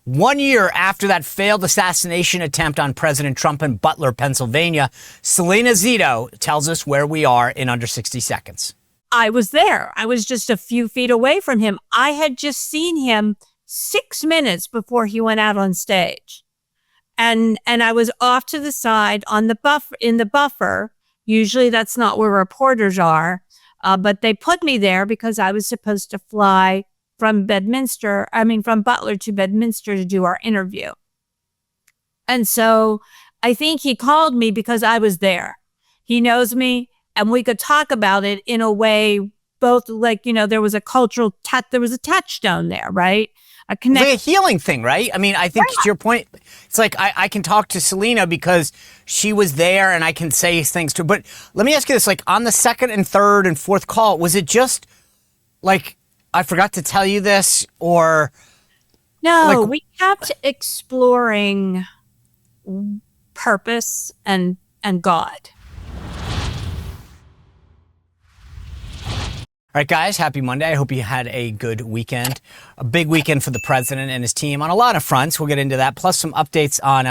1 year after that failed assassination attempt on President Trump in Butler, Pennsylvania, Salena Zito tells us where we are in under 60 seconds. I was there. I was just a few feet away from him. I had just seen him 6 minutes before he went out on stage. And I was off to the side on the buffer. Usually that's not where reporters are. But they put me there because I was supposed to fly from Butler to Bedminster to do our interview. And so I think he called me because I was there. He knows me and we could talk about it in a way, both like, there was a cultural, there was a touchstone there, right? It's like a healing thing, right? I mean, I think to your point, it's like I can talk to Selena because she was there and I can say things to her. But let me ask you this, like on the second and third and fourth call, was it just like, I forgot to tell you this or? No, we kept exploring purpose and God. All right, guys, happy Monday. I hope you had a good weekend. A big weekend for the president and his team on a lot of fronts. We'll get into that, plus some updates on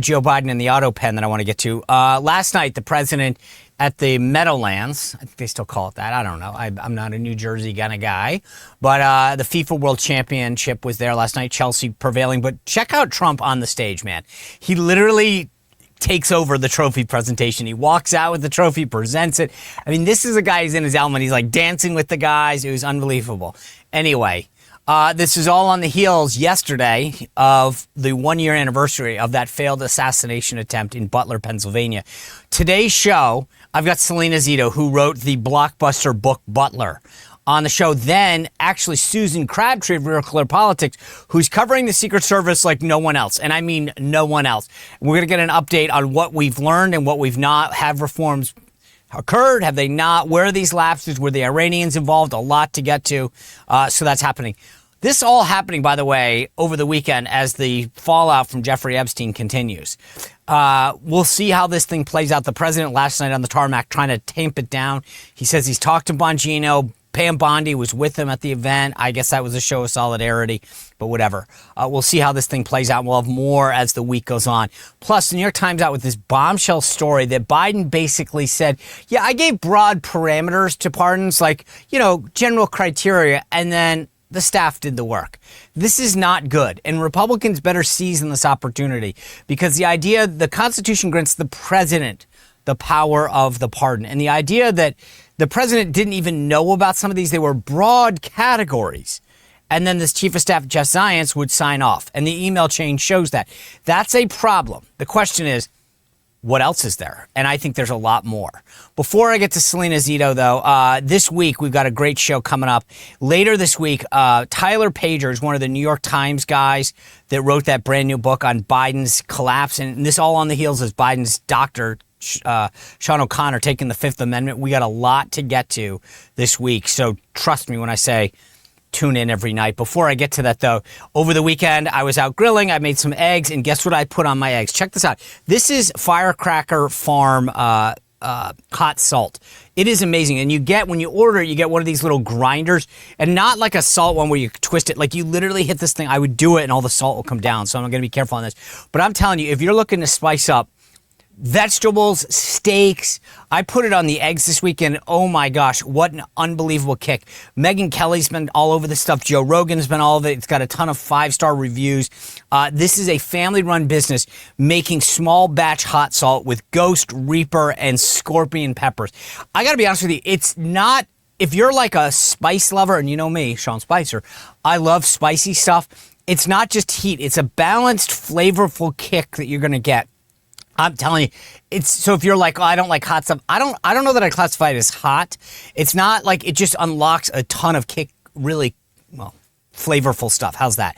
Joe Biden and the auto pen that I want to get to. Last night, the president at the Meadowlands, I think they still call it that. I don't know. I'm not a New Jersey kind of guy. But the FIFA World Championship was there last night, Chelsea prevailing. But check out Trump on the stage, man. He literally takes over the trophy presentation. He walks out with the trophy, presents it. I mean, this is a guy who's in his element. He's like dancing with the guys. It was unbelievable. Anyway, this is all on the heels yesterday of the 1 year anniversary of that failed assassination attempt in Butler, Pennsylvania. Today's show, I've got Salena Zito, who wrote the blockbuster book Butler, on the show. Then actually Susan Crabtree of Real Clear Politics, who's covering the Secret Service like no one else. And I mean no one else. We're going to get an update on what we've learned and what we've not. Have reforms occurred? Have they not? Where are these lapses? Were the Iranians involved? A lot to get to. So that's happening. This all happening, by the way, over the weekend as the fallout from Jeffrey Epstein continues. We'll see how this thing plays out. The president last night on the tarmac trying to tamp it down. He says he's talked to Bongino. Pam Bondi was with him at the event. I guess that was a show of solidarity, but whatever. We'll see how this thing plays out. We'll have more as the week goes on. Plus, the New York Times out with this bombshell story that Biden basically said, yeah, I gave broad parameters to pardons, like, general criteria, and then the staff did the work. This is not good, and Republicans better seize on this opportunity because the Constitution grants the president the power of the pardon. And the idea that the president didn't even know about some of these, they were broad categories. And then this chief of staff, Jeff Zients, would sign off. And the email chain shows that. That's a problem. The question is, what else is there? And I think there's a lot more. Before I get to Salena Zito, though, this week we've got a great show coming up. Later this week, Tyler Pager is one of the New York Times guys that wrote that brand new book on Biden's collapse. And this all on the heels of Biden's doctor, Sean O'Connor, taking the Fifth Amendment. We got a lot to get to this week. So trust me when I say tune in every night. Before I get to that, though, over the weekend, I was out grilling. I made some eggs, and guess what I put on my eggs? Check this out. This is Firecracker Farm hot salt. It is amazing. And when you order it, you get one of these little grinders, and not like a salt one where you twist it. Like you literally hit this thing. I would do it, and all the salt will come down. So I'm going to be careful on this. But I'm telling you, if you're looking to spice up vegetables, steaks, I put it on the eggs this weekend. Oh my gosh, what an unbelievable kick. Megyn Kelly's been all over this stuff. Joe Rogan's been all of it. It's got a ton of 5-star reviews. This is a family-run business making small batch hot salt with Ghost, Reaper, and Scorpion peppers. I gotta be honest with you, it's not, if you're like a spice lover, and you know me, Sean Spicer, I love spicy stuff. It's not just heat. It's a balanced, flavorful kick that you're gonna get. I'm telling you, it's so if you're like, oh, I don't like hot stuff. I don't know that I classify it as hot. It's not like it just unlocks a ton of really flavorful stuff. How's that?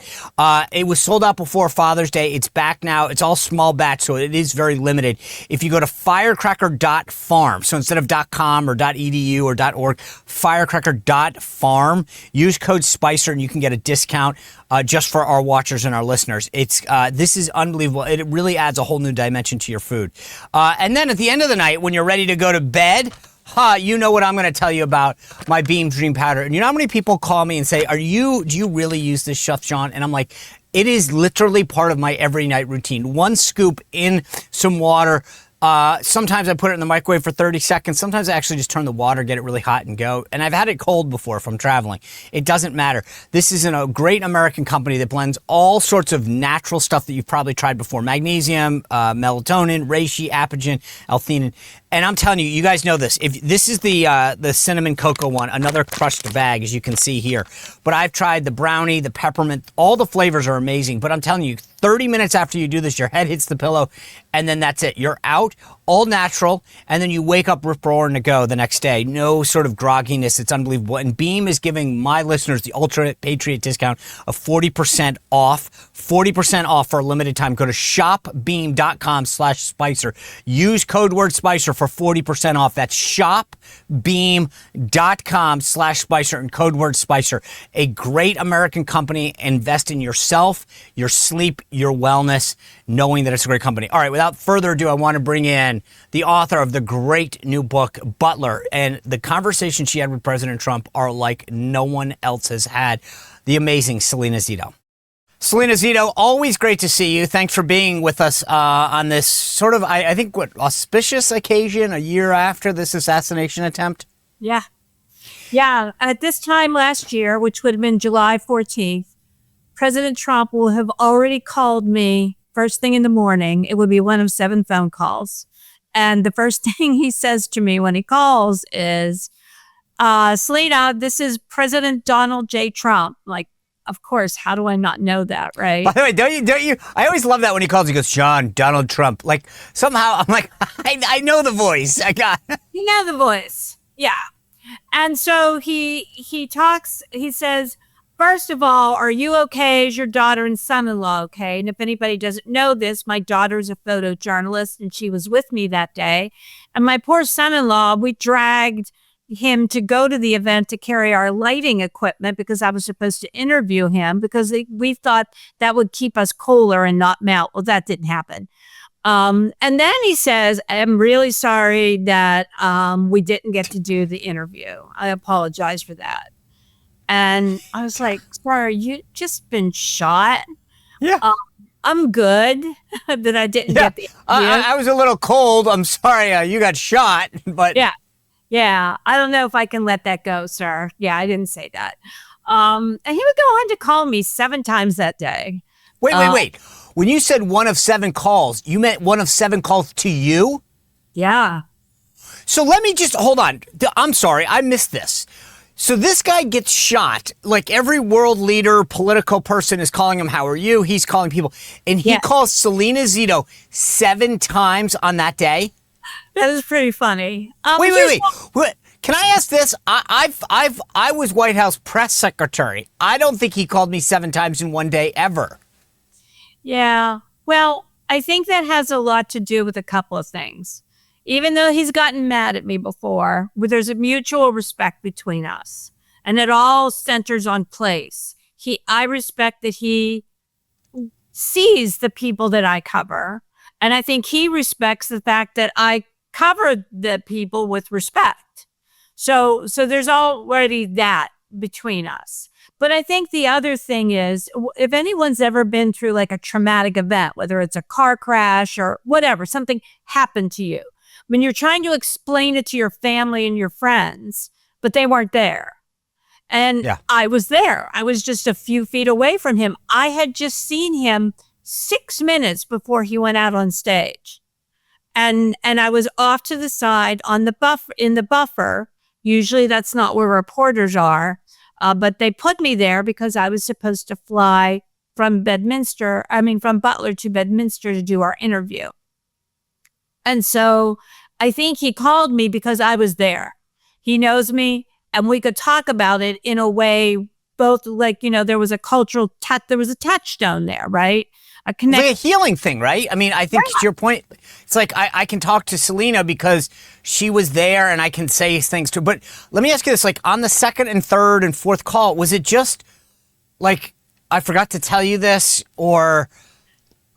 It was sold out before Father's Day. It's back now. It's all small batch, so it is very limited. If you go to firecracker.farm, so instead of .com or .edu or .org, firecracker.farm, use code SPICER and you can get a discount just for our watchers and our listeners. This is unbelievable. It really adds a whole new dimension to your food. And then at the end of the night, when you're ready to go to bed, you know what I'm going to tell you about my Beam Dream Powder. And you know how many people call me and say, do you really use this stuff, Sean? And I'm like, It is literally part of my every night routine. One scoop in some water. Sometimes I put it in the microwave for 30 seconds. Sometimes I actually just turn the water, get it really hot and go. And I've had it cold before from traveling. It doesn't matter. This is a great American company that blends all sorts of natural stuff that you've probably tried before. Magnesium, melatonin, reishi, apigenin, L-theanine. And I'm telling you, you guys know this. If this is the cinnamon cocoa one, another crushed bag, as you can see here. But I've tried the brownie, the peppermint. All the flavors are amazing. But I'm telling you, 30 minutes after you do this, your head hits the pillow, and then that's it. You're out, all natural, and then you wake up rip-roaring to go the next day. No sort of grogginess. It's unbelievable. And Beam is giving my listeners the Ultra Patriot discount of 40% off. 40% off for a limited time. Go to shopbeam.com/Spicer. Use code word Spicer for 40% off. That's shopbeam.com/Spicer and code word Spicer. A great American company. Invest in yourself, your sleep, your wellness, knowing that it's a great company. All right, without further ado, I want to bring in the author of the great new book, Butler. And the conversations she had with President Trump are like no one else has had. The amazing Salena Zito. Salena Zito, always great to see you. Thanks for being with us on this sort of, I think, auspicious occasion a year after this assassination attempt. Yeah. Yeah. At this time last year, which would have been July 14th, President Trump will have already called me first thing in the morning. It would be one of 7 phone calls. And the first thing he says to me when he calls is, Selena, this is President Donald J. Trump. Like, of course, how do I not know that, right? By the way, don't you? I always love that when he calls, he goes, John, Donald Trump. Like, somehow, I'm like, I know the voice. You know the voice. Yeah. And so he talks, he says, first of all, are you okay? Is your daughter and son-in-law okay? And if anybody doesn't know this, my daughter's a photojournalist and she was with me that day. And my poor son-in-law, we dragged him to go to the event to carry our lighting equipment because I was supposed to interview him because we thought that would keep us cooler and not melt. Well, that didn't happen. And then he says, I'm really sorry that we didn't get to do the interview. I apologize for that. And I was like, sorry, you just been shot? Yeah. I'm good that I didn't get the interview. I was a little cold. I'm sorry you got shot, but... Yeah, I don't know if I can let that go, sir. Yeah, I didn't say that. And he would go on to call me 7 times that day. Wait. When you said one of 7 calls, you meant one of 7 calls to you? Yeah. So let me just, hold on. I'm sorry, I missed this. So this guy gets shot, like every world leader, political person is calling him, how are you? He's calling people. And he calls Salena Zito 7 times on that day? That is pretty funny. Wait. Can I ask this? I was White House press secretary. I don't think he called me 7 times in one day ever. Yeah. Well, I think that has a lot to do with a couple of things. Even though he's gotten mad at me before, there's a mutual respect between us. And it all centers on place. I respect that he sees the people that I cover. And I think he respects the fact that I cover the people with respect. So there's already that between us. But I think the other thing is, if anyone's ever been through like a traumatic event, whether it's a car crash or whatever, something happened to you, when you're trying to explain it to your family and your friends, but they weren't there. And I was there. I was just a few feet away from him. I had just seen him 6 minutes before he went out on stage. And I was off to the side on in the buffer. Usually that's not where reporters are. But they put me there because I was supposed to fly from Butler to Bedminster to do our interview. And so I think he called me because I was there. He knows me and we could talk about it in a way, both like, there was a cultural there was a touchstone there, right? It's like a healing thing, right? I mean, I think to your point, it's like I can talk to Selena because she was there and I can say things to her. But let me ask you this, like on the 2nd and 3rd and 4th call, was it just like, I forgot to tell you this or?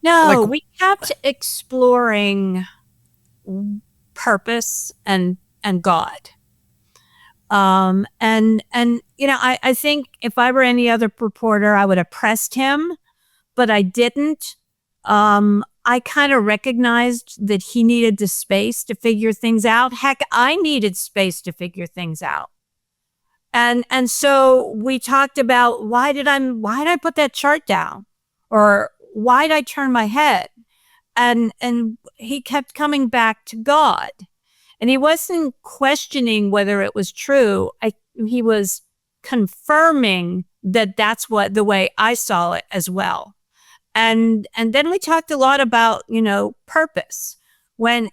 No, we kept exploring purpose and God. I think if I were any other reporter, I would have pressed him. but I didn't. I kind of recognized that he needed the space to figure things out. Heck, I needed space to figure things out. And so we talked about why did I put that chart down? Or why did I turn my head? And he kept coming back to God. And he wasn't questioning whether it was true. He was confirming that that's the way I saw it as well. And then we talked a lot about, purpose. When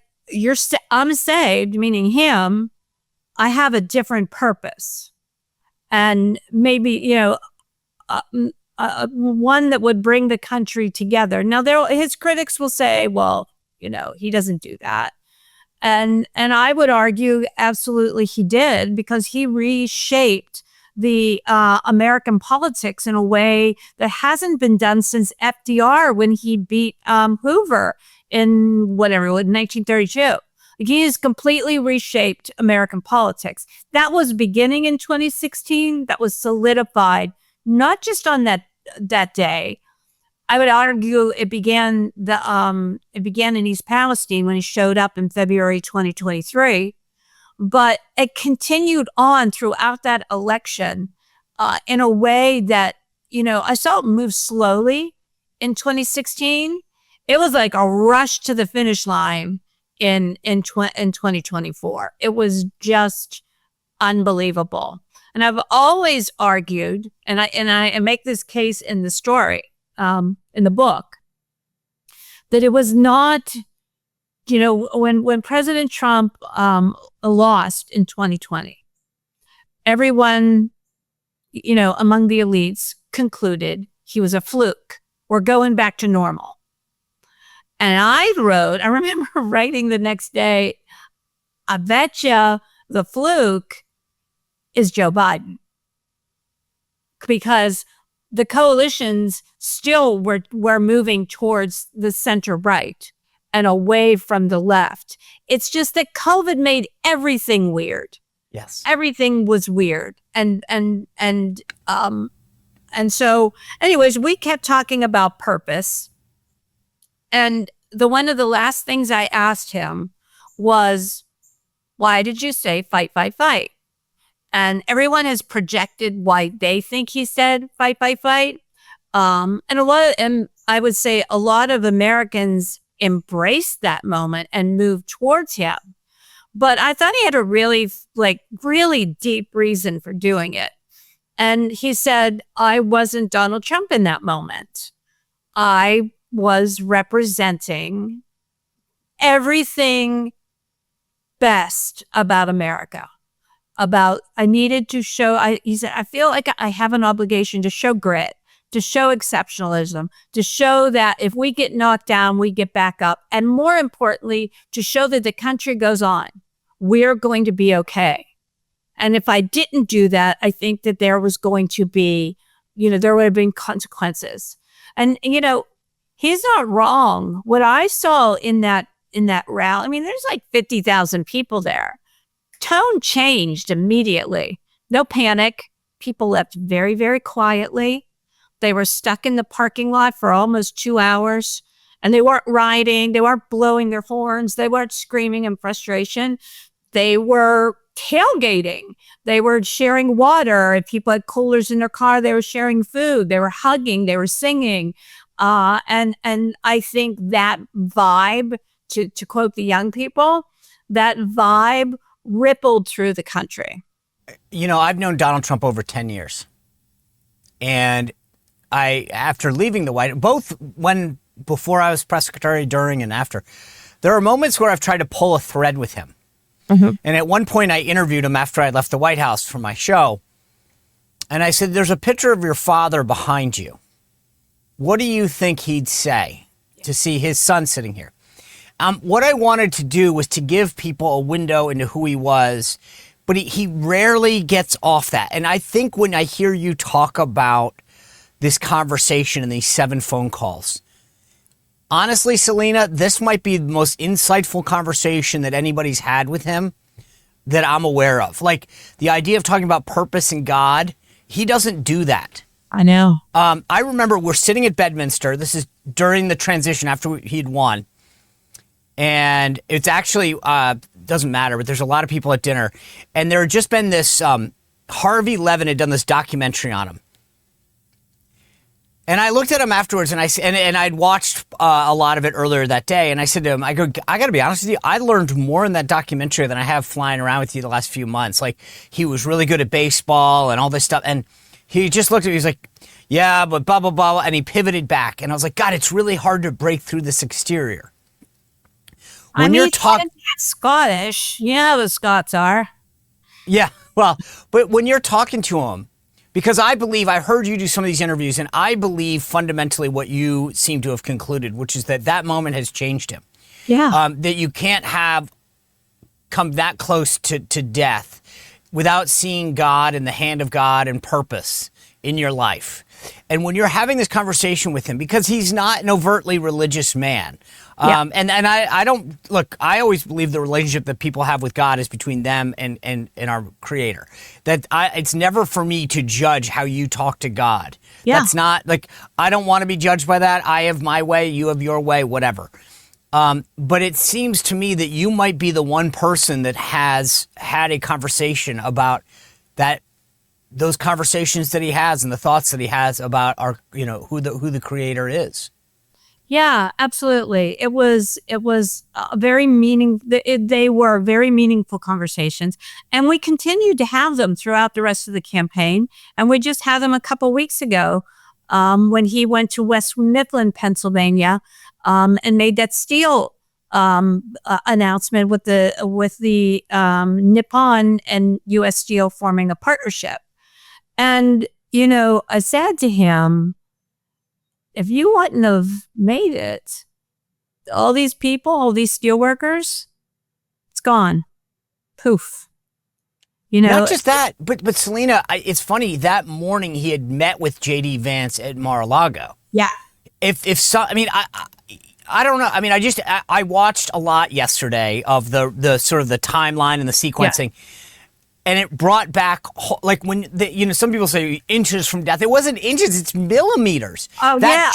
I'm saved, meaning him, I have a different purpose. And maybe, one that would bring the country together. Now, his critics will say, well, he doesn't do that. And I would argue absolutely he did, because he reshaped the American politics in a way that hasn't been done since FDR when he beat Hoover in 1932. He has completely reshaped American politics. That was beginning in 2016. That was solidified not just on that day. I would argue it began in East Palestine when he showed up in February 2023. But it continued on throughout that election in a way that, I saw it move slowly in 2016. It was like a rush to the finish line in 2024. It was just unbelievable. And I've always argued, and I make this case in the story, in the book, that it was not, when President Trump lost in 2020, everyone, among the elites concluded he was a fluke. We're going back to normal. And I remember writing the next day, I betcha the fluke is Joe Biden. Because the coalitions still were moving towards the center right and away from the left. It's just that COVID made everything weird. Yes. Everything was weird. And so anyways, we kept talking about purpose. And one of the last things I asked him was, why did you say fight, fight, fight? And everyone has projected why they think he said fight, fight, fight. And I would say a lot of Americans embraced that moment and moved towards him. But I thought he had a really deep reason for doing it. And he said, I wasn't Donald Trump in that moment. I was representing everything best about America. I needed to show, he said, I feel like I have an obligation to show grit, to show exceptionalism, to show that if we get knocked down, we get back up. And more importantly, to show that the country goes on. We're going to be okay. And if I didn't do that, I think that there was going to be, there would have been consequences. And, he's not wrong. What I saw in that rally, there's like 50,000 people there. Tone changed immediately. No panic. People left very, very quietly. They were stuck in the parking lot for almost 2 hours, and they weren't rioting. They weren't blowing their horns. They weren't screaming in frustration. They were tailgating. They were sharing water. If people had coolers in their car, they were sharing food. They were hugging. They were singing. And I think that vibe, to quote the young people, that vibe rippled through the country. I've known Donald Trump over 10 years. And after leaving the White House, before I was press secretary, during and after, there are moments where I've tried to pull a thread with him. Mm-hmm. And at one point I interviewed him after I left the White House for my show. And I said, there's a picture of your father behind you. What do you think he'd say to see his son sitting here? What I wanted to do was to give people a window into who he was, but he rarely gets off that. And I think when I hear you talk about this conversation and these 7 phone calls, honestly, Selena, this might be the most insightful conversation that anybody's had with him that I'm aware of. Like the idea of talking about purpose and God, he doesn't do that. I know. I remember we're sitting at Bedminster. This is during the transition after he'd won. And it's actually, doesn't matter, but there's a lot of people at dinner. And there had just been this, Harvey Levin had done this documentary on him. And I looked at him afterwards, and I'd watched a lot of it earlier that day. And I said to him, I got to be honest with you, I learned more in that documentary than I have flying around with you the last few months. Like, he was really good at baseball and all this stuff. And he just looked at me, he was like, yeah, but blah, blah, blah. And he pivoted back. And I was like, God, it's really hard to break through this exterior. When you're talking Scottish, the Scots are. Yeah, well, but when you're talking to him, because I believe, I heard you do some of these interviews, and I believe fundamentally what you seem to have concluded, which is that moment has changed him. Yeah. That you can't have come that close to death without seeing God and the hand of God and purpose in your life. And when you're having this conversation with him, because he's not an overtly religious man, and I don't, look, I always believe the relationship that people have with God is between them and our Creator. It's never for me to judge how you talk to God. Yeah. That's not, like, I don't want to be judged by that. I have my way, you have your way, whatever. But it seems to me that you might be the one person that has had a conversation about that, those conversations that he has and the thoughts that he has about our, who the Creator is. Yeah, absolutely. It was a very they were very meaningful conversations, and we continued to have them throughout the rest of the campaign. And we just had them a couple weeks ago, when he went to West Midland, Pennsylvania, and made that steel announcement with the Nippon and U.S. Steel forming a partnership. And I said to him, if you wouldn't have made it, all these people, all these steel workers, it's gone. Poof. Not just that, but Selena, it's funny, that morning he had met with JD Vance at Mar-a-Lago. Yeah. I don't know. I mean, I watched a lot yesterday of the sort of the timeline and the sequencing. Yeah. And it brought back, like, when some people say inches from death. It wasn't inches; it's millimeters. Oh, that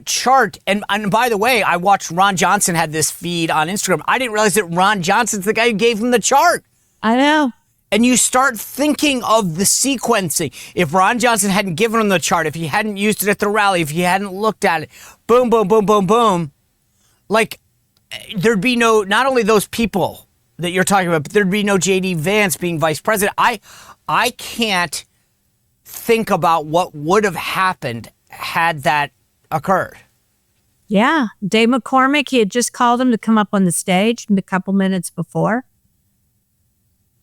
chart. And by the way, I watched Ron Johnson had this feed on Instagram. I didn't realize that Ron Johnson's the guy who gave him the chart. I know. And you start thinking of the sequencing. If Ron Johnson hadn't given him the chart, if he hadn't used it at the rally, if he hadn't looked at it, boom, boom, boom, boom, boom, like, there'd be not only those people that you're talking about, but there'd be no JD Vance being vice president. I can't think about what would have happened had that occurred. Yeah. Dave McCormick, he had just called him to come up on the stage a couple minutes before.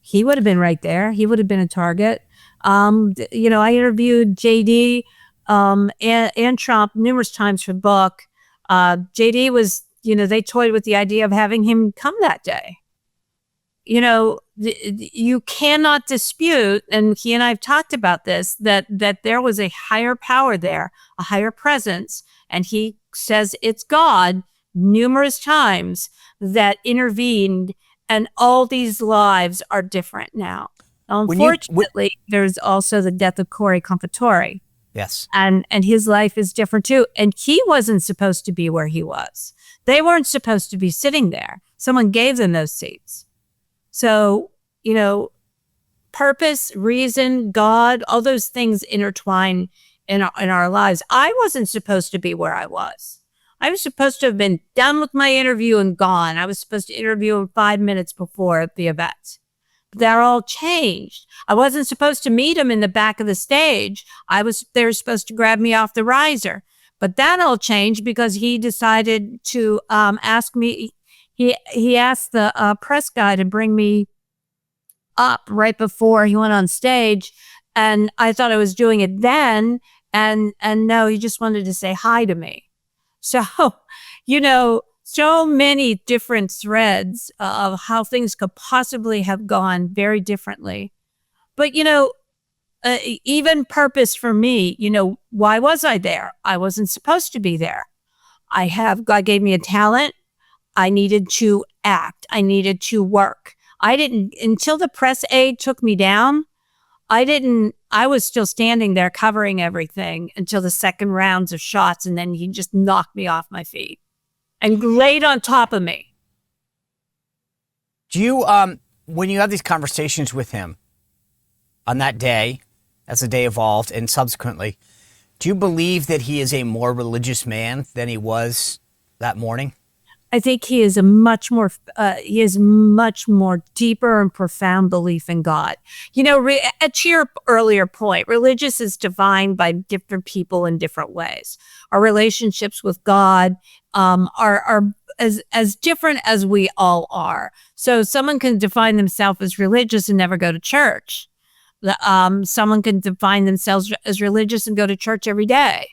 He would have been right there. He would have been a target. I interviewed JD and Trump numerous times for the book. JD was, they toyed with the idea of having him come that day. You cannot dispute, and he and I have talked about this, that there was a higher power there, a higher presence, and he says it's God numerous times that intervened, and all these lives are different now. Unfortunately, there's also the death of Corey Confatore. Yes. And his life is different too. And he wasn't supposed to be where he was. They weren't supposed to be sitting there. Someone gave them those seats. So, purpose, reason, God, all those things intertwine in our lives. I wasn't supposed to be where I was. I was supposed to have been done with my interview and gone. I was supposed to interview him 5 minutes before the event. But that all changed. I wasn't supposed to meet him in the back of the stage. They were supposed to grab me off the riser. But that all changed because he decided to ask me. He asked the press guy to bring me up right before he went on stage, and I thought I was doing it then, and no, he just wanted to say hi to me. So, so many different threads of how things could possibly have gone very differently. But, even purpose for me, why was I there? I wasn't supposed to be there. God gave me a talent. I needed to act. I needed to work. Until the press aide took me down, I didn't I was still standing there covering everything until the second rounds of shots, and then he just knocked me off my feet and laid on top of me. Do you, when you have these conversations with him on that day, as the day evolved, and subsequently, do you believe that he is a more religious man than he was that morning? I think he is he has much more deeper and profound belief in God. You know, to your earlier point, religious is defined by different people in different ways. Our relationships with God are as different as we all are. So someone can define themselves as religious and never go to church. Someone can define themselves as religious and go to church every day.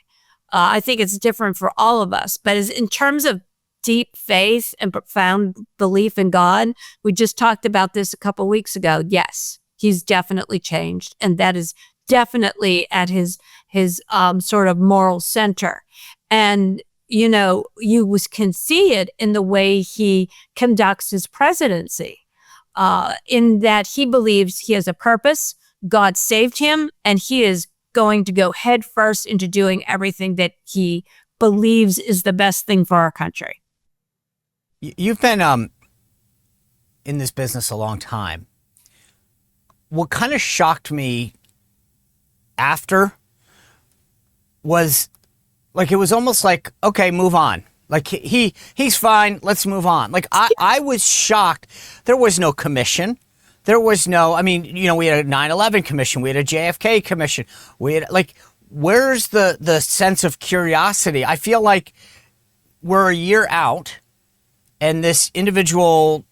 I think it's different for all of us. But in terms of deep faith and profound belief in God, we just talked about this a couple weeks ago. Yes, he's definitely changed. And that is definitely at his sort of moral center. And, you know, you can see it in the way he conducts his presidency, in that he believes he has a purpose. God saved him, and he is going to go head first into doing everything that he believes is the best thing for our country. You've been in this business a long time. What kind of shocked me after was, like, it was almost like, okay, move on. Like, he's fine, let's move on. Like, I was shocked. There was no commission. There was no, I mean, you know, we had a 9/11 commission. We had a JFK commission. We had, like, where's the sense of curiosity? I feel like we're a year out, and this individual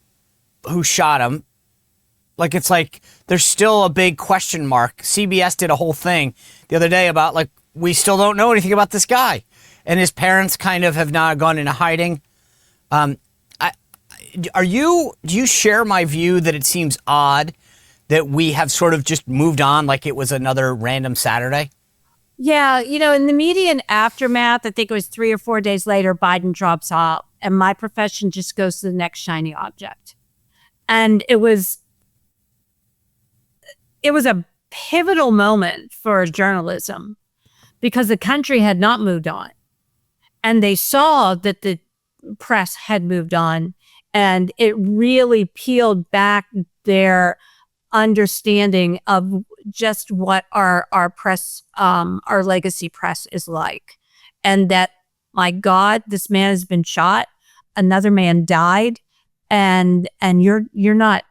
who shot him, like, it's like there's still a big question mark. CBS did a whole thing the other day about, like, we still don't know anything about this guy. And his parents kind of have now gone into hiding. Do you share my view that it seems odd that we have sort of just moved on like it was another random Saturday? Yeah, you know, in the immediate aftermath, I think it was 3 or 4 days later, Biden drops out, and my profession just goes to the next shiny object. And it was a pivotal moment for journalism because the country had not moved on. And they saw that the press had moved on, and it really peeled back their understanding of just what our press, our legacy press is like. And that, my God, this man has been shot, another man died, and you're not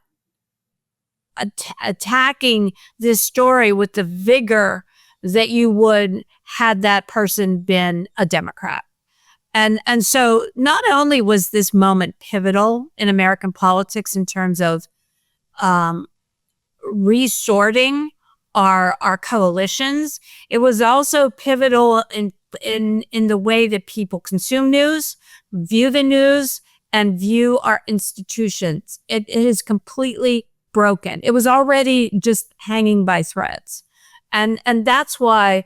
attacking this story with the vigor that you would had that person been a Democrat. And so not only was this moment pivotal in American politics in terms of resorting our coalitions, it was also pivotal in the way that people consume news, view the news, and view our institutions. It is completely broken. It was already just hanging by threads. And that's why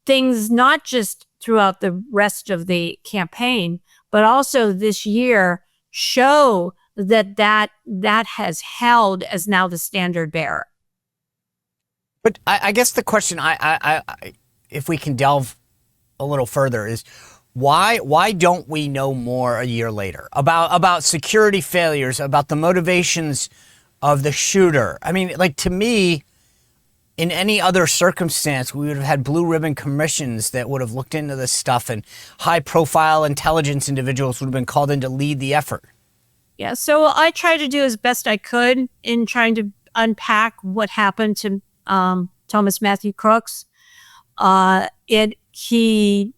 things, not just throughout the rest of the campaign, but also this year, show that has held as now the standard bearer. But I guess the question, I if we can delve a little further, is why don't we know more a year later about security failures, about the motivations of the shooter? I mean, like, to me, in any other circumstance, we would have had blue ribbon commissions that would have looked into this stuff, and high-profile intelligence individuals would have been called in to lead the effort. Yeah, so I tried to do as best I could in trying to unpack what happened to Thomas Matthew Krooks. He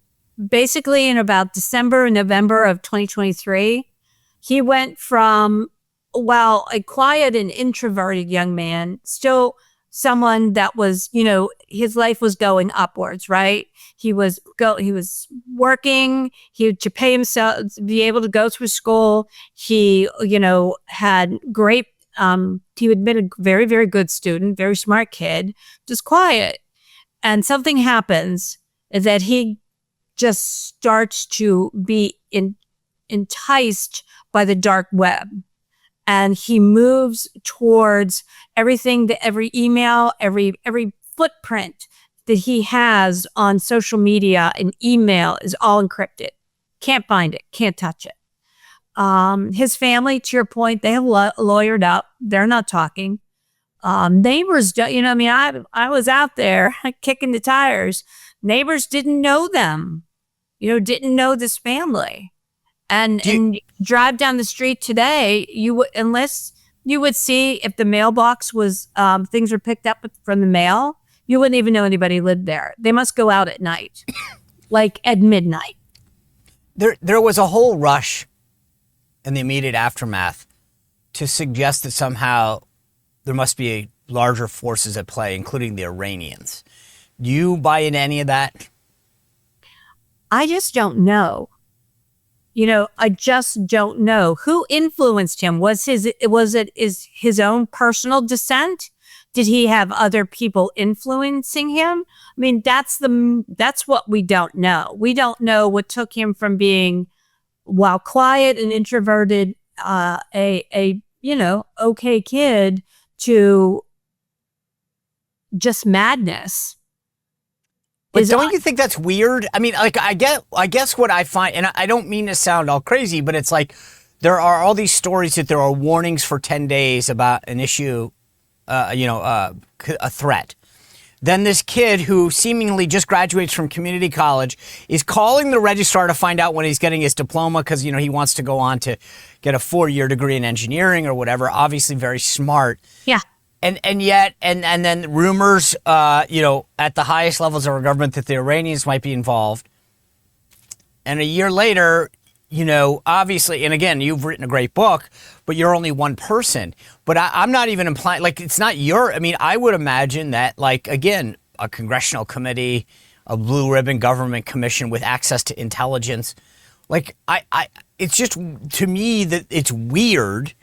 basically, in about December and November of 2023, he went from, while a quiet and introverted young man, still someone that was, you know, his life was going upwards, right? He was working, he to pay himself, be able to go through school. He, you know, had great, he had been a very, very good student, very smart kid, just quiet. And something happens that he just starts to be enticed by the dark web. And he moves towards everything, every email, every footprint that he has on social media and email is all encrypted. Can't find it. Can't touch it. His family, to your point, they have lawyered up. They're not talking. Neighbors, I was out there kicking the tires. Neighbors didn't know them, didn't know this family. And you drive down the street today, unless you would see if the mailbox was, things were picked up from the mail, you wouldn't even know anybody lived there. They must go out at night, like at midnight. There was a whole rush in the immediate aftermath to suggest that somehow there must be larger forces at play, including the Iranians. Do you buy into any of that? I just don't know. I just don't know who influenced him. Was it his own personal dissent? Did he have other people influencing him? I mean, that's what we don't know. We don't know what took him from being, while quiet and introverted, okay kid, to just madness. But don't you think that's weird? I mean, like, I guess what I find, and I don't mean to sound all crazy, but it's like there are all these stories that there are warnings for 10 days about an issue, a threat. Then this kid who seemingly just graduates from community college is calling the registrar to find out when he's getting his diploma because, he wants to go on to get a 4-year degree in engineering or whatever. Obviously very smart. Yeah. And then rumors, at the highest levels of our government that the Iranians might be involved. And a year later, obviously, and again, you've written a great book, but you're only one person. But I'm not even implying, like, it's not I would imagine that, like, again, a congressional committee, a blue ribbon government commission with access to intelligence. Like, it's just, to me, that it's weird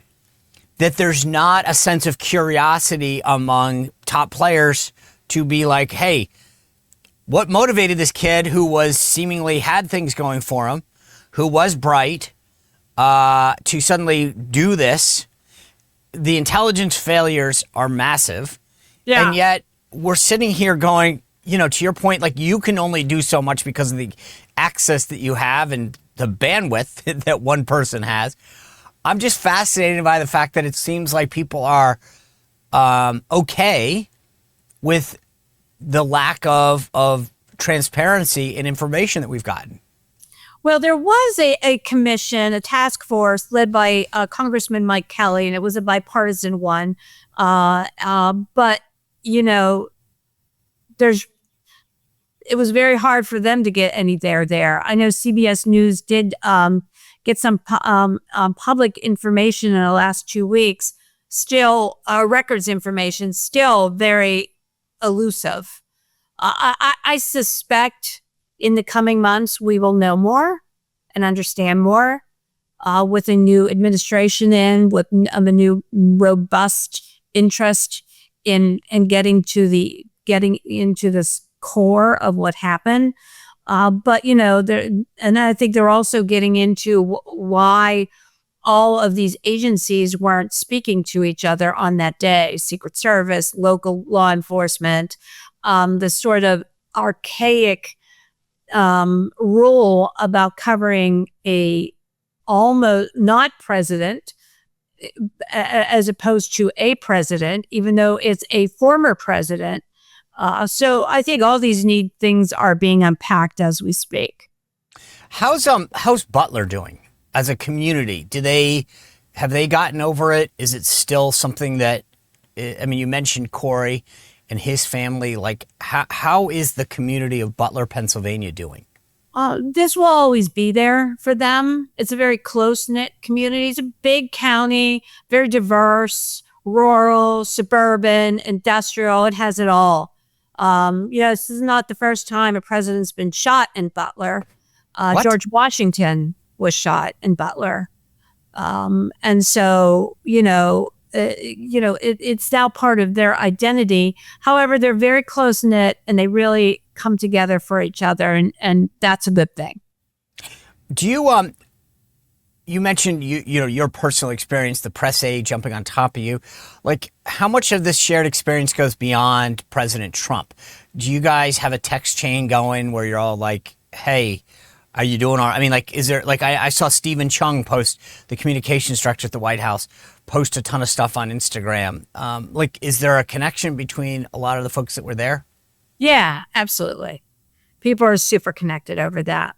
that there's not a sense of curiosity among top players to be like, hey, what motivated this kid who was seemingly had things going for him, who was bright, to suddenly do this? The intelligence failures are massive. Yeah. And yet we're sitting here going, to your point, like, you can only do so much because of the access that you have and the bandwidth that one person has. I'm just fascinated by the fact that it seems like people are okay with the lack of transparency and information that we've gotten. Well, there was a commission, a task force led by Congressman Mike Kelly, and it was a bipartisan one. But, it was very hard for them to get any there. I know CBS News did get some public information in the last 2 weeks, still records information, still very elusive. I suspect in the coming months we will know more and understand more with a new administration with a new robust interest in getting into this core of what happened. But, and I think they're also getting into why all of these agencies weren't speaking to each other on that day. Secret Service, local law enforcement, the sort of archaic rule about covering a almost not president as opposed to a president, even though it's a former president. So I think all these things are being unpacked as we speak. How's Butler doing as a community? Have they gotten over it? Is it still something that, you mentioned Corey and his family. Like, how is the community of Butler, Pennsylvania doing? This will always be there for them. It's a very close-knit community. It's a big county, very diverse, rural, suburban, industrial. It has it all. This is not the first time a president's been shot in Butler. George Washington was shot in Butler. And so, it's now part of their identity. However, they're very close knit and they really come together for each other. And that's a good thing. Do you, You mentioned your personal experience, the press aide jumping on top of you. Like, how much of this shared experience goes beyond President Trump? Do you guys have a text chain going where you're all like, "Hey, are you doing all right?" I mean, like, is there like I saw Stephen Chung post, the communications director at the White House, post a ton of stuff on Instagram. Like, is there a connection between a lot of the folks that were there? Yeah, absolutely. People are super connected over that.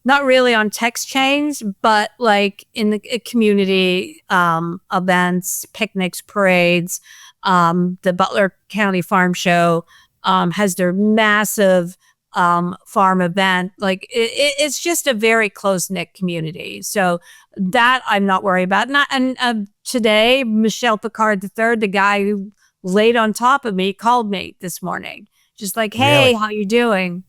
Not really on text chains, but like in the community events, picnics, parades. The Butler County Farm Show has their massive farm event. Like it's just a very close-knit community. So that I'm not worried about. Today, Michelle Picard III, the guy who laid on top of me, called me this morning. Just like, "Hey, Really? how you doing?"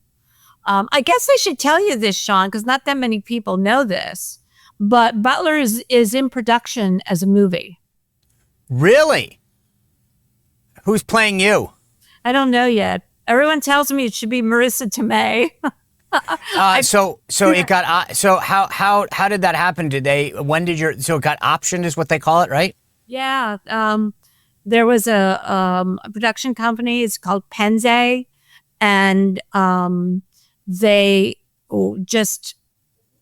I guess I should tell you this, Sean, because not that many people know this, but Butler is in production as a movie. Really? Who's playing you? I don't know yet. Everyone tells me it should be Marissa Tomei. How did that happen? So it got optioned is what they call it, right? Yeah. There was a production company. It's called Penze, and they just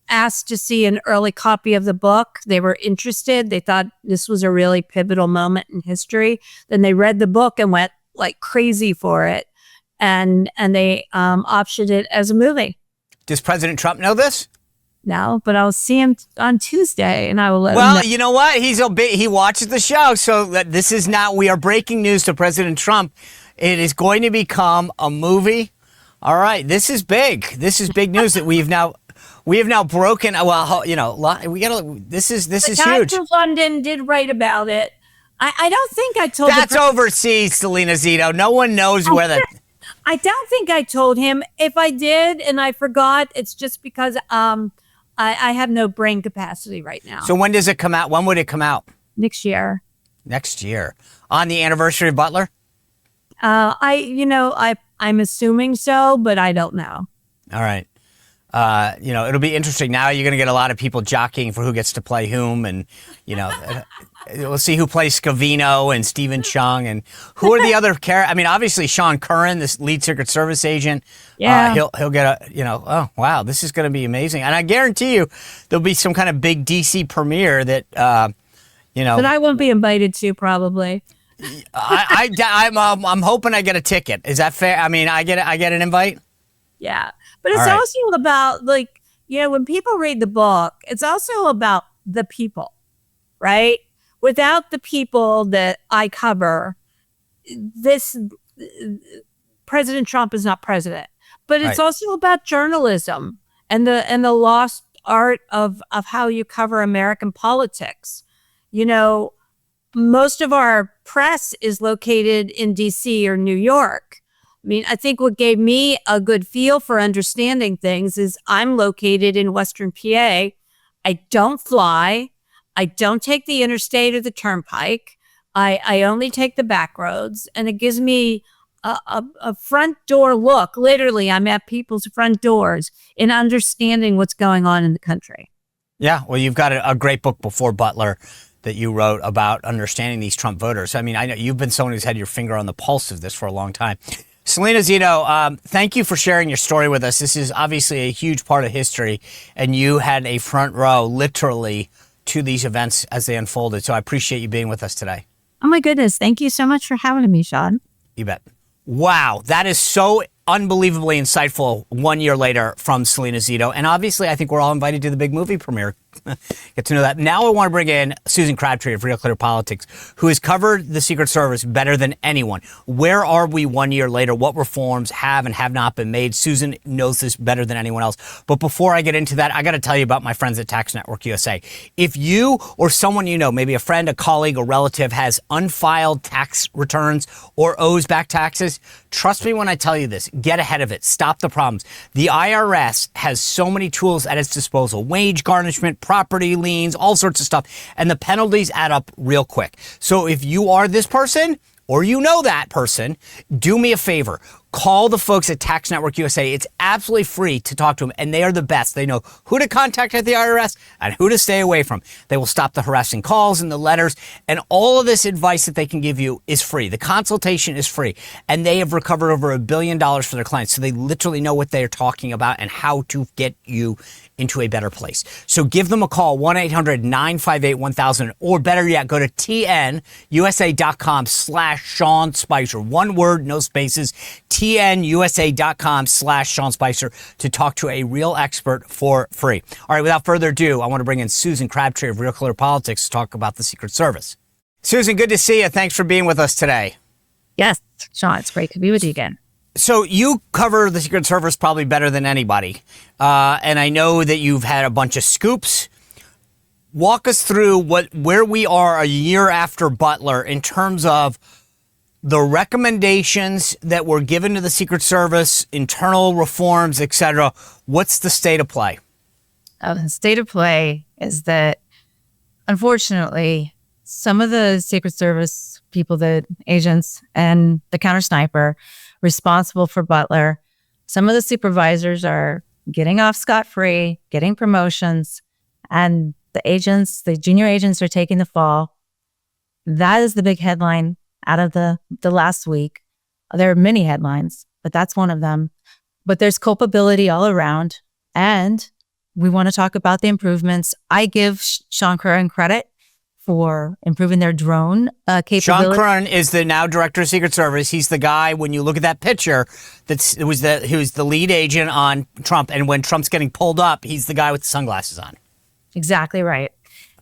asked to see an early copy of the book. They were interested. They thought this was a really pivotal moment in history. Then they read the book and went like crazy for it, and they optioned it as a movie. Does President Trump know this? No, but I'll see him on Tuesday, and I will let him know. Well, you know what? He watches the show, so this is not. We are breaking news to President Trump. It is going to become a movie. All right, this is big. This is big news that we have now broken. Well, This is the huge. Times of London did write about it. I don't think I told. That's overseas, Salena Zito. No one knows where that. I don't think I told him. If I did and I forgot, it's just because I have no brain capacity right now. So when does it come out? When would it come out? Next year. Next year, on the anniversary of Butler. I'm assuming so, but I don't know. All right. It'll be interesting. Now you're going to get a lot of people jockeying for who gets to play whom. And, we'll see who plays Scavino and Stephen Chung and who are the other characters. I mean, obviously Sean Curran, this lead Secret Service agent. Yeah. He'll get oh, wow, this is going to be amazing. And I guarantee you there'll be some kind of big DC premiere that, But I won't be invited to probably. I'm hoping I get a ticket. Is that fair? I mean, I get an invite. Yeah, but it's also about when people read the book, it's also about the people, right? Without the people that I cover, this President Trump is not president. But it's also about journalism and the lost art of how you cover American politics. Most of our press is located in DC or New York. I mean, I think what gave me a good feel for understanding things is I'm located in Western PA. I don't fly. I don't take the interstate or the turnpike. I only take the back roads, and it gives me a front door look. Literally, I'm at people's front doors in understanding what's going on in the country. Yeah, well, you've got a great book before Butler that you wrote about understanding these Trump voters. I mean, I know you've been someone who's had your finger on the pulse of this for a long time. Salena Zito, thank you for sharing your story with us. This is obviously a huge part of history, and you had a front row, literally, to these events as they unfolded. So I appreciate you being with us today. Oh, my goodness. Thank you so much for having me, Sean. You bet. Wow, that is so unbelievably insightful 1 year later from Salena Zito. And obviously, I think we're all invited to the big movie premiere. Get to know that. Now I want to bring in Susan Crabtree of Real Clear Politics, who has covered the Secret Service better than anyone. Where are we 1 year later? What reforms have and have not been made? Susan knows this better than anyone else. But before I get into that, I got to tell you about my friends at Tax Network USA. If you or someone you know, maybe a friend, a colleague, a relative, has unfiled tax returns or owes back taxes, trust me when I tell you this. Get ahead of it. Stop the problems. The IRS has so many tools at its disposal. Wage garnishment, property liens, all sorts of stuff. And the penalties add up real quick. So if you are this person or you know that person, do me a favor. Call the folks at Tax Network USA. It's absolutely free to talk to them, and they are the best. They know who to contact at the IRS and who to stay away from. They will stop the harassing calls and the letters, and all of this advice that they can give you is free. The consultation is free, and they have recovered over $1 billion for their clients, so they literally know what they're talking about and how to get you into a better place. So give them a call, 1-800-958-1000, or better yet, go to tnusa.com/Sean Spicer. One word, no spaces, tnusa.com/Sean Spicer to talk to a real expert for free. All right, without further ado, I want to bring in Susan Crabtree of Real Clear Politics to talk about the Secret Service. Susan, good to see you. Thanks for being with us today. Yes, Sean, it's great to be with you again. So you cover the Secret Service probably better than anybody. And I know that you've had a bunch of scoops. Walk us through where we are a year after Butler in terms of the recommendations that were given to the Secret Service, internal reforms, etc. What's the state of play? The state of play is that, unfortunately, some of the Secret Service people, the agents and the counter sniper responsible for Butler, some of the supervisors are getting off scot-free, getting promotions, and the junior agents are taking the fall. That is the big headline out of the last week. There are many headlines, but that's one of them. But there's culpability all around, and we want to talk about the improvements. I give Sean Curran credit for improving their drone capability. Sean Curran is the now director of Secret Service. He's the guy, when you look at that picture, he was the lead agent on Trump. And when Trump's getting pulled up, he's the guy with the sunglasses on. Exactly right.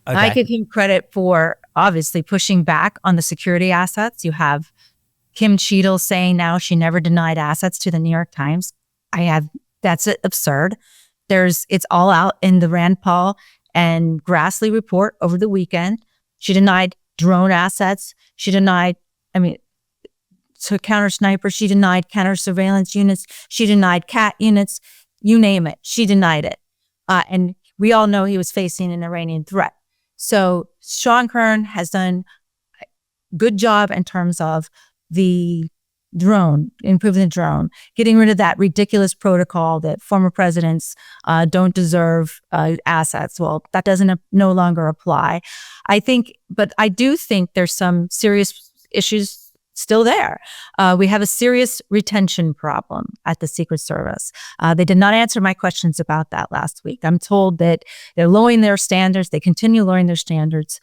Okay. I give him credit for obviously pushing back on the security assets. You have Kim Cheadle saying now she never denied assets to the New York Times. That's absurd. It's all out in the Rand Paul and Grassley report over the weekend. She denied drone assets. She denied, counter sniper. She denied counter surveillance units. She denied CAT units. You name it. She denied it. And we all know he was facing an Iranian threat. So Sean Curran has done a good job in terms of the drone, improving the drone, getting rid of that ridiculous protocol that former presidents don't deserve assets. Well, that doesn't no longer apply. But I do think there's some serious issues still there. We have a serious retention problem at the Secret Service. They did not answer my questions about that last week. I'm told that they're lowering their standards. They continue lowering their standards.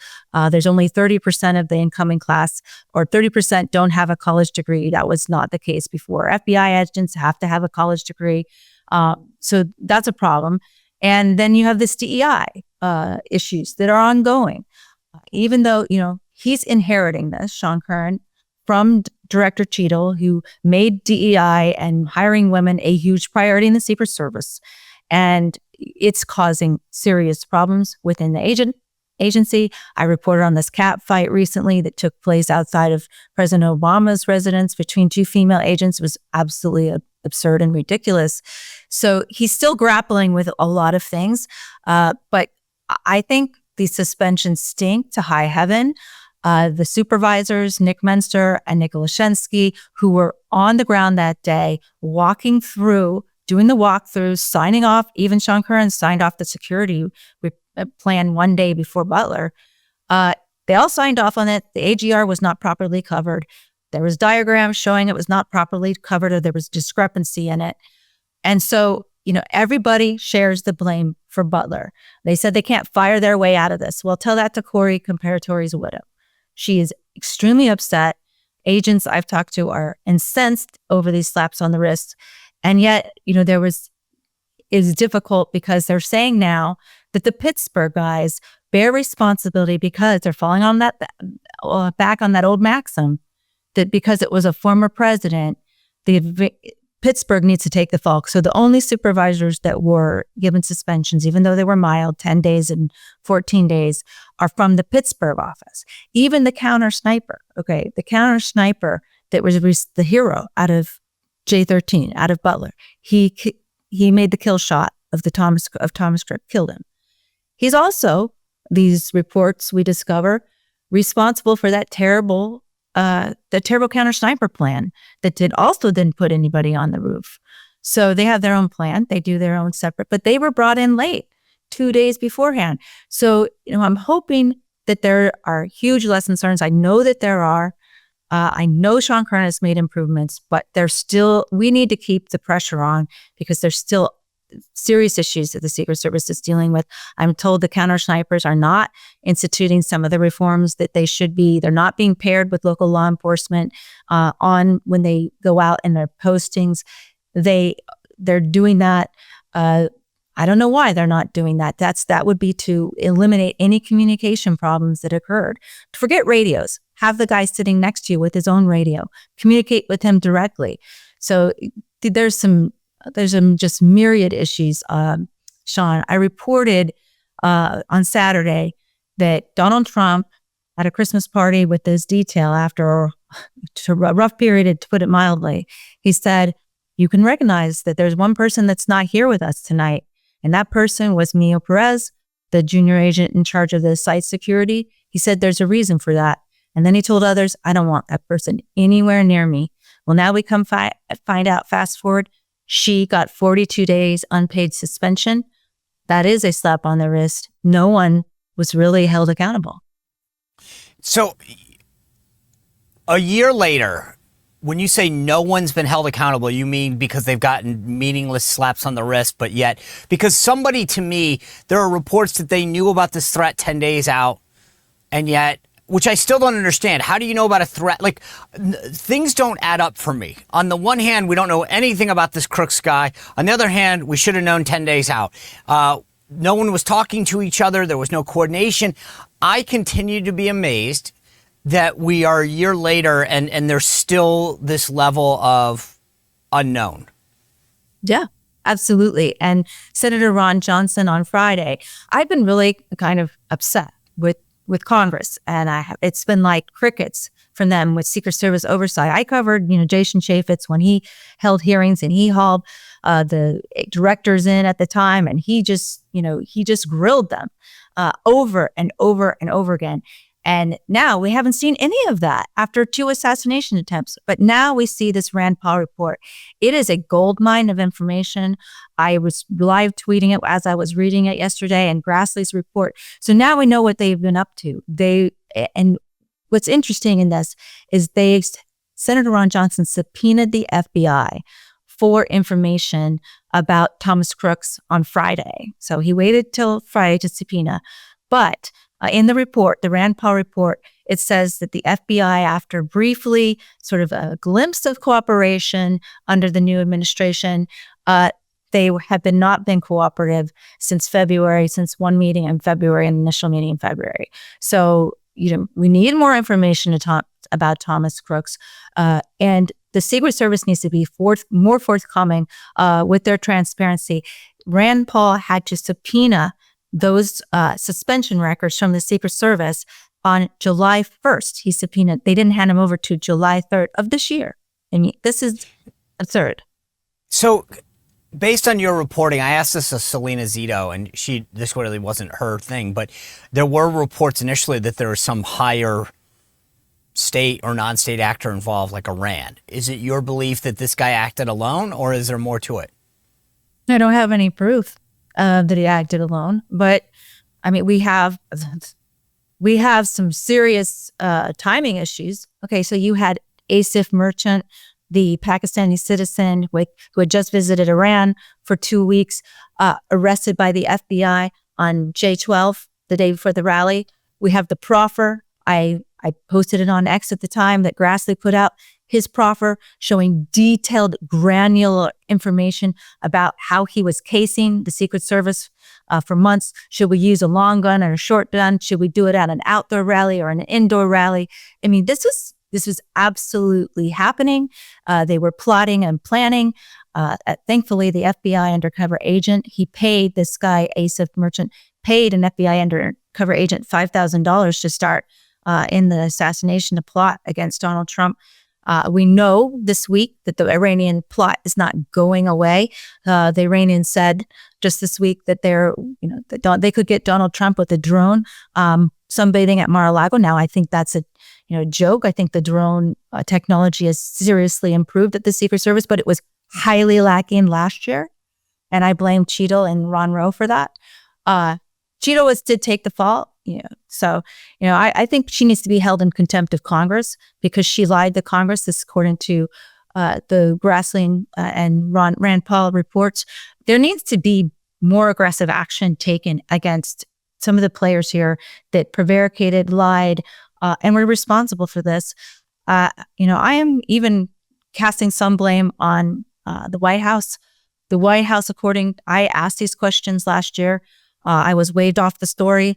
There's only 30% of the incoming class, or 30% don't have a college degree. That was not the case before. FBI agents have to have a college degree. So that's a problem. And then you have this DEI issues that are ongoing. Even though, he's inheriting this, Sean Curran, from Director Cheadle, who made DEI and hiring women a huge priority in the Secret Service. And it's causing serious problems within the agency. I reported on this cat fight recently that took place outside of President Obama's residence between two female agents. It was absolutely absurd and ridiculous. So he's still grappling with a lot of things. But I think these suspensions stink to high heaven. The supervisors, Nick Menster and Nick Olszewski, who were on the ground that day, walking through, doing the walkthroughs, signing off. Even Sean Curran signed off the security plan one day before Butler. They all signed off on it. The AGR was not properly covered. There was diagrams showing it was not properly covered, or there was discrepancy in it. And so, everybody shares the blame for Butler. They said they can't fire their way out of this. Well, tell that to Corey Comparatori's widow. She is extremely upset. Agents I've talked to are incensed over these slaps on the wrist. And yet, it's difficult because they're saying now that the Pittsburgh guys bear responsibility because they're falling on back on that old maxim that because it was a former president, Pittsburgh needs to take the fall. So the only supervisors that were given suspensions, even though they were mild, 10 days and 14 days, are from the Pittsburgh office. Even the counter sniper, the counter sniper that was the hero out of J13, out of Butler, he made the kill shot of Thomas Crook, killed him. He's also, these reports we discover, responsible for that terrible the terrible counter sniper plan that didn't put anybody on the roof. So they have their own plan. They do their own separate, but they were brought in late, 2 days beforehand. So, I'm hoping that there are huge lessons learned. I know that there are. I know Sean Kern has made improvements, but we need to keep the pressure on because there's still serious issues that the Secret Service is dealing with. I'm told the counter snipers are not instituting some of the reforms that they should be. They're not being paired with local law enforcement when they go out in their postings. They're doing that. I don't know why they're not doing that. That would be to eliminate any communication problems that occurred. Forget radios. Have the guy sitting next to you with his own radio. Communicate with him directly. So there's some just myriad issues. Sean, I reported on Saturday that Donald Trump at a Christmas party with this detail after a rough period, to put it mildly, he said, you can recognize that there's one person that's not here with us tonight. And that person was Mio Perez, the junior agent in charge of the site security. He said there's a reason for that. And then he told others, I don't want that person anywhere near me. Well, now we come find out, fast forward, she got 42 days unpaid suspension. That is a slap on the wrist. No one was really held accountable. So a year later, when you say no one's been held accountable, you mean because they've gotten meaningless slaps on the wrist, but yet, because somebody, to me, there are reports that they knew about this threat 10 days out, and yet, which I still don't understand. How do you know about a threat? Like, things don't add up for me. On the one hand, we don't know anything about this Krooks guy. On the other hand, we should have known 10 days out. No one was talking to each other. There was no coordination. I continue to be amazed that we are a year later and there's still this level of unknown. Yeah, absolutely. And Senator Ron Johnson on Friday, I've been really kind of upset with Congress, and it's been like crickets from them with Secret Service oversight. I covered, Jason Chaffetz when he held hearings, and he hauled the directors in at the time, and he just grilled them over and over and over again. And now we haven't seen any of that after 2 assassination attempts. But now we see this Rand Paul report. It is a goldmine of information. I was live tweeting it as I was reading it yesterday, and Grassley's report. So now we know what they've been up to. And what's interesting in this is Senator Ron Johnson subpoenaed the FBI for information about Thomas Krooks on Friday. So he waited till Friday to subpoena. But in the report, the Rand Paul report, it says that the FBI, after briefly sort of a glimpse of cooperation under the new administration, they have not been cooperative since February, since one meeting in February, an initial meeting in February. So, we need more information about Thomas Krooks, and the Secret Service needs to be more forthcoming with their transparency. Rand Paul had to subpoena those suspension records from the Secret Service on July 1st. He subpoenaed. They didn't hand them over to July 3rd of this year. I mean, this is absurd. So, based on your reporting, I asked this of Salena Zito, and this really wasn't her thing, but there were reports initially that there was some higher state or non-state actor involved, like Iran. Is it your belief that this guy acted alone, or is there more to it? I don't have any proof that he acted alone, but I mean, we have some serious timing issues. Okay, so you had Asif Merchant, the Pakistani citizen who had just visited Iran for 2 weeks, arrested by the FBI on J12, the day before the rally. We have the proffer. I posted it on X at the time that Grassley put out his proffer showing detailed, granular information about how he was casing the Secret Service for months. Should we use a long gun or a short gun? Should we do it at an outdoor rally or an indoor rally? I mean, this was absolutely happening. They were plotting and planning. Thankfully, the FBI undercover agent, he paid this guy, Asif Merchant, paid an FBI undercover agent $5,000 to start in the assassination plot against Donald Trump. We know this week that the Iranian plot is not going away. The Iranians said just this week that they could get Donald Trump with a drone sunbathing at Mar-a-Lago. Now, I think that's joke. I think the drone technology has seriously improved at the Secret Service, but it was highly lacking last year. And I blame Cheadle and Ron Rowe for that. Cheadle did take the fall. So, I think she needs to be held in contempt of Congress because she lied to Congress. This according to the Grassley and Rand Paul reports. There needs to be more aggressive action taken against some of the players here that prevaricated, lied, and were responsible for this. I am even casting some blame on the White House. The White House, I asked these questions last year. I was waved off the story.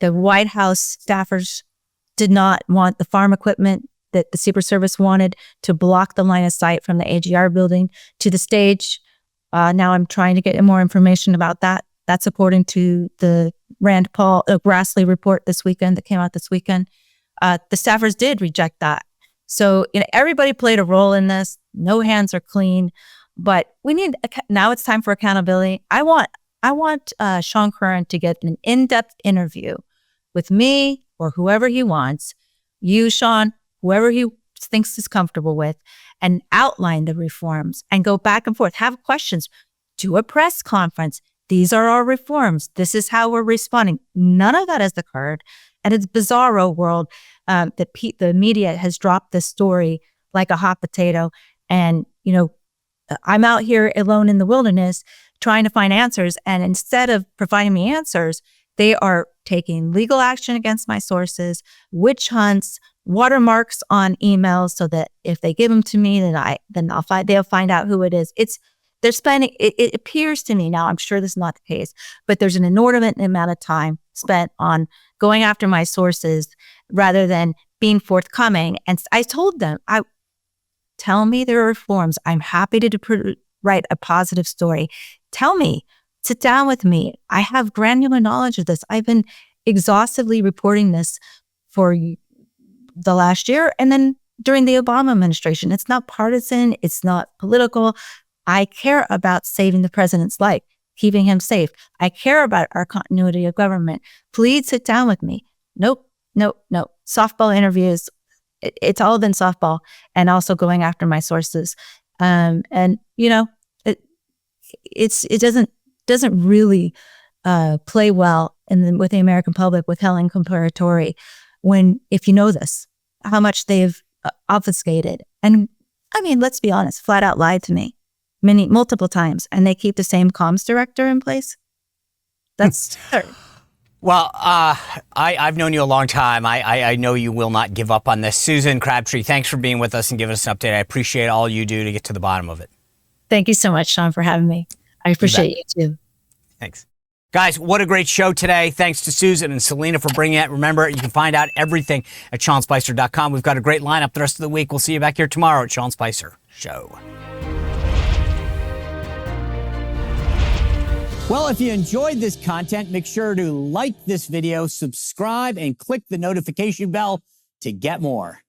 The White House staffers did not want the farm equipment that the Secret Service wanted to block the line of sight from the AGR building to the stage. Now I'm trying to get more information about that. That's according to the Rand Paul Grassley report that came out this weekend. The staffers did reject that. So everybody played a role in this. No hands are clean, but now it's time for accountability. I want Sean Curran to get an in-depth interview with me or whoever he wants, you, Sean, whoever he thinks is comfortable with, and outline the reforms and go back and forth, have questions, do a press conference. These are our reforms. This is how we're responding. None of that has occurred. And it's bizarro world that the media has dropped this story like a hot potato. And, I'm out here alone in the wilderness trying to find answers. And instead of providing me answers, they are taking legal action against my sources, witch hunts, watermarks on emails, so that if they give them to me, they'll find out who it is. They're spending. It appears to me now. I'm sure this is not the case, but there's an inordinate amount of time spent on going after my sources rather than being forthcoming. And I told them, tell me there are reforms. I'm happy to write a positive story. Tell me. Sit down with me. I have granular knowledge of this. I've been exhaustively reporting this for the last year and then during the Obama administration. It's not partisan. It's not political. I care about saving the president's life, keeping him safe. I care about our continuity of government. Please sit down with me. Nope. Softball interviews. It's all been softball and also going after my sources. It doesn't really play well with the American public with Helen Comparatory if you know this, how much they've obfuscated. And let's be honest, flat out lied to me multiple times, and they keep the same comms director in place. That's absurd. Well, I've known you a long time. I know you will not give up on this. Susan Crabtree, thanks for being with us and giving us an update. I appreciate all you do to get to the bottom of it. Thank you so much, Sean, for having me. I appreciate you too. Thanks. Guys, what a great show today. Thanks to Susan and Selena for bringing it. Remember, you can find out everything at SeanSpicer.com. We've got a great lineup the rest of the week. We'll see you back here tomorrow at Sean Spicer Show. Well, if you enjoyed this content, make sure to like this video, subscribe, and click the notification bell to get more.